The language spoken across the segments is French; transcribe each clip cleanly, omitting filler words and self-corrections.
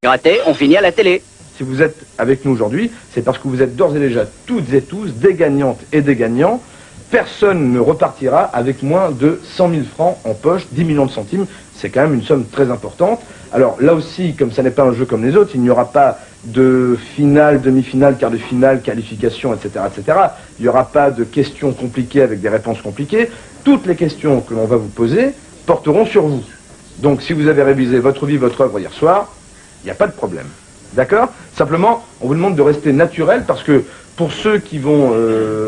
Gratté, on finit à la télé. Si vous êtes avec nous aujourd'hui, c'est parce que vous êtes d'ores et déjà toutes et tous des gagnantes et des gagnants. Personne ne repartira avec moins de 100 000 francs en poche, 10 millions de centimes. C'est quand même une somme très importante. Alors là aussi, comme ça n'est pas un jeu comme les autres, il n'y aura pas de finale, demi-finale, quart de finale, qualification, etc., etc. Il n'y aura pas de questions compliquées avec des réponses compliquées. Toutes les questions que l'on va vous poser porteront sur vous. Donc si vous avez révisé votre vie, votre œuvre hier soir, il n'y a pas de problème. D'accord? Simplement, on vous demande de rester naturel parce que pour ceux qui vont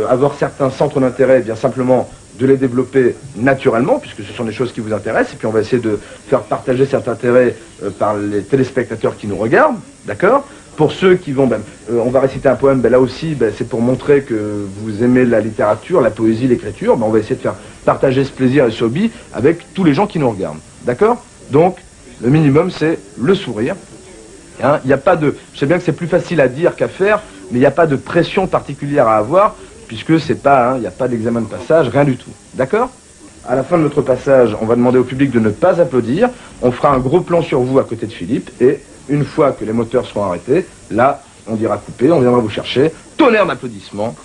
avoir certains centres d'intérêt, eh bien simplement de les développer naturellement, puisque ce sont des choses qui vous intéressent, et puis on va essayer de faire partager cet intérêt par les téléspectateurs qui nous regardent, d'accord? Pour ceux qui vont, on va réciter un poème, là aussi, c'est pour montrer que vous aimez la littérature, la poésie, l'écriture, on va essayer de faire partager ce plaisir et ce hobby avec tous les gens qui nous regardent, d'accord? Donc, le minimum, c'est le sourire. Hein, y a pas de, je sais bien que c'est plus facile à dire qu'à faire, mais il n'y a pas de pression particulière à avoir, puisque c'est pas, il n'y a pas d'examen de passage, rien du tout. D'accord? À la fin de notre passage, on va demander au public de ne pas applaudir, on fera un gros plan sur vous à côté de Philippe, et une fois que les moteurs seront arrêtés, là, on dira couper, on viendra vous chercher, tonnerre d'applaudissements,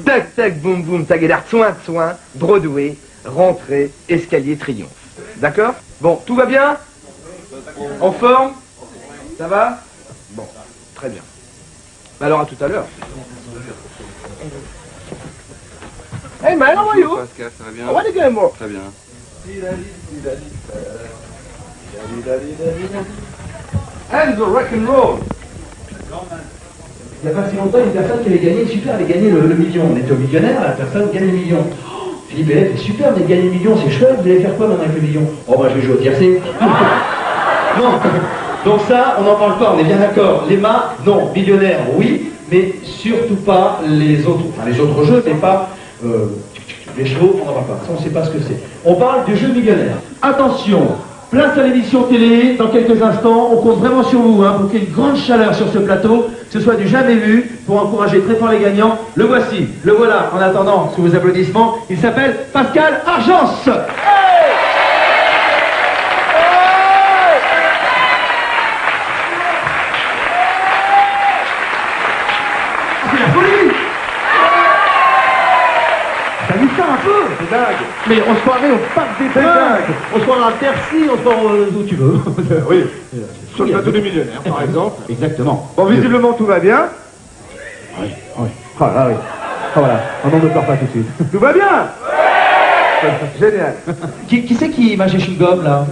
tac tac boum boum, taguédard, soin soin, Broadway, rentrée, escalier, triomphe. D'accord? Bon, tout va bien? En forme? Ça va? Bon, très bien. Alors à tout à l'heure. Hey man, how are you? Pascal, ça va bien? I want to get more. Très bien. And the rock and roll. Il n'y a pas si longtemps, une personne qui avait gagné, super, avait gagné le million. On était au millionnaire, la personne gagne le million. Philippe Bellet fait super, mais gagner le million, c'est chouette, vous allez faire quoi maintenant avec le million? Oh, bah je vais jouer au tiercé. Non. Donc ça, on n'en parle pas, on est bien d'accord. Les mâts, non. Millionnaire, oui, mais surtout pas les autres, enfin les autres jeux, mais pas les chevaux, on n'en parle pas. Ça, on ne sait pas ce que c'est. On parle du jeu millionnaire. Attention, place à l'émission télé, dans quelques instants, on compte vraiment sur vous, pour qu'il y ait une grande chaleur sur ce plateau, que ce soit du jamais vu, pour encourager très fort les gagnants. Le voici, le voilà, en attendant, sous vos applaudissements, il s'appelle Pascal Argence. C'est dingue. Mais on se croirait au parc des Princes, on se croirait à Bercy, on se croirait où tu veux. Oui, sur le plateau des millionnaires, par exemple. Exactement. Bon, visiblement, tout va bien. Oui, oui. Ah, là, oui. Ah, voilà, on n'en pleure pas tout de suite. Tout va bien. Génial. Qui c'est qui mâche les chewing-gums, là?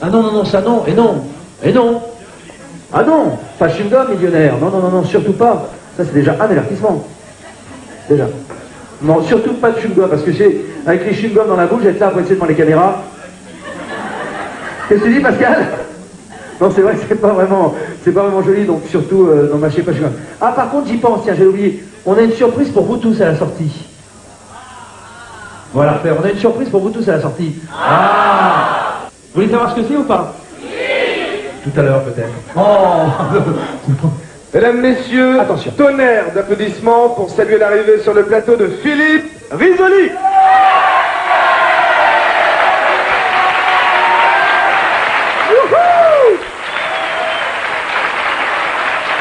Ah non, non, non, ça non, et non, et non. Ah non, pas chewing-gum millionnaire, non, non, non, non, surtout pas. Ça, c'est déjà un avertissement. Déjà. Non, surtout pas de chewing-gum, parce que avec les chewing-gums dans la bouche, j'être là pour essayer devant les caméras. Qu'est-ce que tu dis, Pascal? Non, c'est vrai que c'est pas vraiment joli, donc surtout, n'en mâchez pas chewing-gum. Ah, par contre, j'y pense, tiens, j'ai oublié. On a une surprise pour vous tous à la sortie. Voilà, on a une surprise pour vous tous à la sortie. Ah! Vous voulez savoir ce que c'est ou pas? Oui! Tout à l'heure, peut-être. Oh! Mesdames, Messieurs, attention. Tonnerre d'applaudissements pour saluer l'arrivée sur le plateau de Philippe Risoli.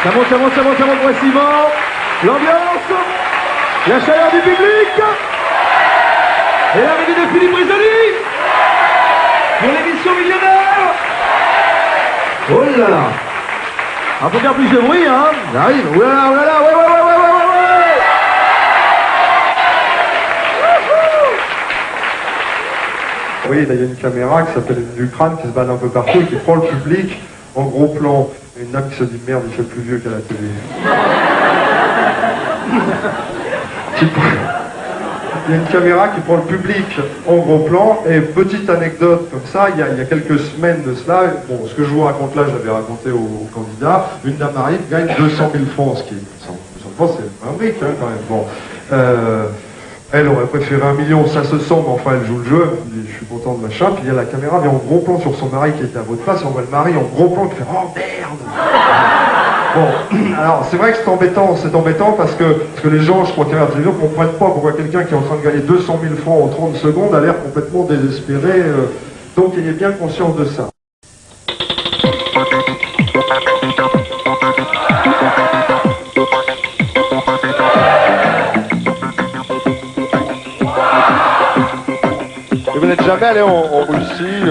Ça monte, ça monte, ça monte, ça monte progressivement. L'ambiance, la chaleur du public et l'arrivée de Philippe Risoli pour l'émission Millionnaire. Oh là là. On peut faire plus de bruit, hein. J'arrive. Oulala, oulala, ouais. Oui, là, il y a une caméra qui s'appelle du crâne qui se balade un peu partout et qui prend le public en gros plan. Une dame qui se dit merde, il fait plus vieux qu'à la télé. Il y a une caméra qui prend le public en gros plan, et petite anecdote comme ça, il y a quelques semaines de cela, bon, ce que je vous raconte là, je l'avais raconté aux candidats, une dame arrive, gagne 200 000 francs, ce qui est, 200 000 francs, c'est un brique, hein, quand même, bon. Elle aurait préféré 1 million, ça se sent, mais enfin elle joue le jeu, elle dit, je suis content de machin, puis il y a la caméra vient en gros plan sur son mari qui était à votre face, et on voit le mari en gros plan qui fait, oh merde. Bon, alors c'est vrai que c'est embêtant parce que les gens, je crois qu'à la télévision, ne comprennent pas pourquoi quelqu'un qui est en train de gagner 200 000 francs en 30 secondes a l'air complètement désespéré, donc ayez bien conscience de ça. jamais allé en Russie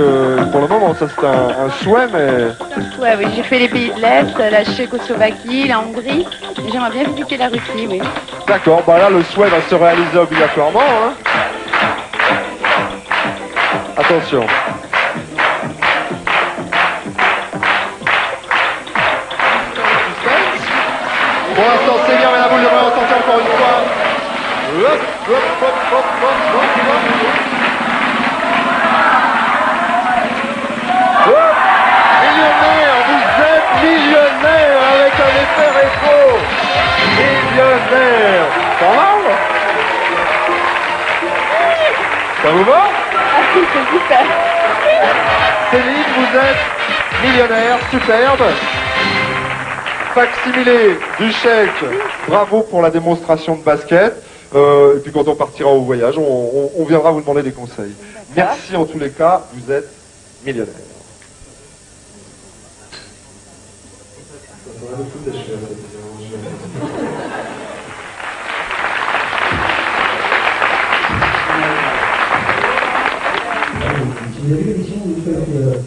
pour le moment. Ça, c'est un souhait, mais... Ouais, oui, j'ai fait les pays de l'Est, la Tchécoslovaquie, la Hongrie. J'aimerais bien visiter la Russie, oui. D'accord, bah là, le souhait va se réaliser obligatoirement. Hein. Attention. Pour l'instant, c'est bien, mais la boule devrait ressortir encore une fois. Hop, hop, hop, hop, hop, hop, hop. Hop. Millionnaire, vous êtes millionnaire avec un effet rétro. Millionnaire. Ça va? Ça vous va? Ah si, c'est super. Céline, vous êtes millionnaire, superbe. Facsimilé du chèque, bravo pour la démonstration de basket. Et puis quand on partira au voyage, on viendra vous demander des conseils. Merci en tous les cas, vous êtes millionnaire.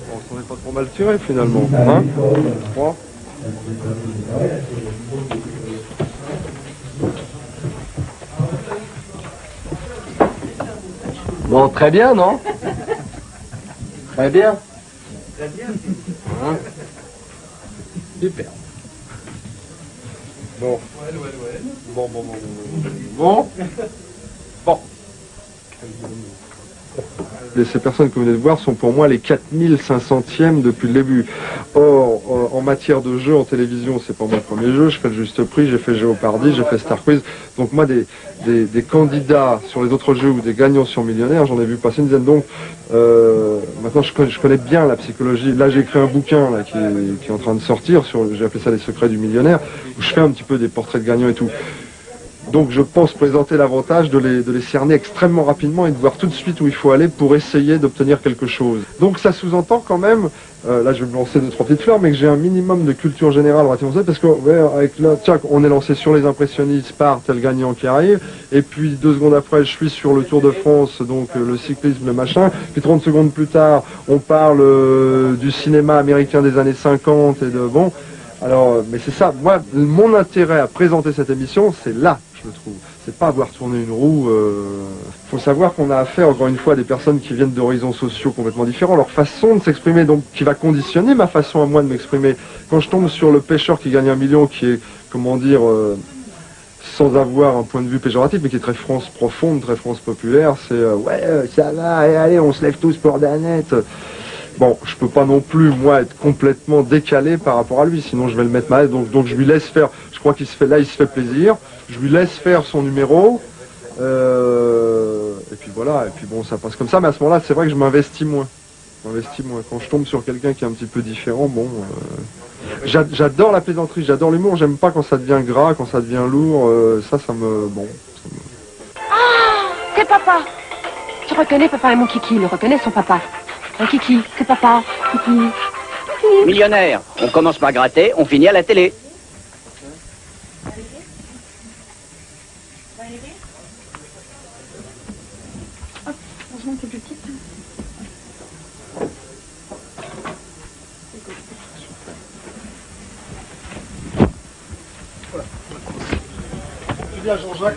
On s'en est pas trop mal tiré finalement. Hein? 3. Bon, très bien, non? Très bien. Très bien. Hein? Super. Bon. Bon. Ces personnes que vous venez de voir sont pour moi les 4500e depuis le début. Or, en matière de jeu en télévision, c'est pas mon premier jeu. Je fais le Juste Prix, j'ai fait Jeopardy, j'ai fait Star Quiz. Donc moi, des candidats sur les autres jeux ou des gagnants sur Millionnaire, j'en ai vu passer une dizaine. Donc maintenant, je connais bien la psychologie. Là, j'ai écrit un bouquin là, qui est en train de sortir. J'ai appelé ça Les Secrets du Millionnaire, où je fais un petit peu des portraits de gagnants et tout. Donc je pense présenter l'avantage de les cerner extrêmement rapidement et de voir tout de suite où il faut aller pour essayer d'obtenir quelque chose. Donc ça sous-entend quand même, là je vais me lancer 2-3 petites fleurs, mais que j'ai un minimum de culture générale relativement ça, parce que avec là, tiens, on est lancé sur les impressionnistes par tel gagnant qui arrive, et puis 2 secondes après je suis sur le Tour de France, donc le cyclisme, le machin, puis 30 secondes plus tard on parle du cinéma américain des années 50 et de bon. Alors, mais c'est ça, moi, mon intérêt à présenter cette émission, c'est là, je trouve. C'est pas avoir tourné une roue. Faut savoir qu'on a affaire, encore une fois, à des personnes qui viennent d'horizons sociaux complètement différents. Leur façon de s'exprimer, donc, qui va conditionner ma façon à moi de m'exprimer. Quand je tombe sur le pêcheur qui gagne 1 million, qui est, comment dire, sans avoir un point de vue péjoratif, mais qui est très France profonde, très France populaire, c'est ouais, ça va, allez, on se lève tous pour Danette. Bon, je peux pas non plus, moi, être complètement décalé par rapport à lui, sinon je vais le mettre mal. Donc je lui laisse faire, je crois qu'il se fait, là, il se fait plaisir. Je lui laisse faire son numéro. Et puis voilà, et puis bon, ça passe comme ça. Mais à ce moment-là, c'est vrai que je m'investis moins. Quand je tombe sur quelqu'un qui est un petit peu différent, bon... j'adore la plaisanterie, j'adore l'humour. J'aime pas quand ça devient gras, quand ça devient lourd. Ça me... Bon... Ah, c'est papa. Tu reconnais papa et mon kiki, il reconnaît son papa. Un kiki, c'est papa, kiki. Millionnaire, on commence par gratter, on finit à la télé. Je dis à Jean-Jacques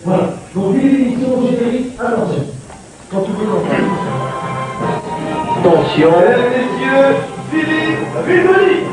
Voilà, donc l'émission générique, attention. Quand tu veux l'entendre. Attention. Mesdames et messieurs, Philippe Risoli.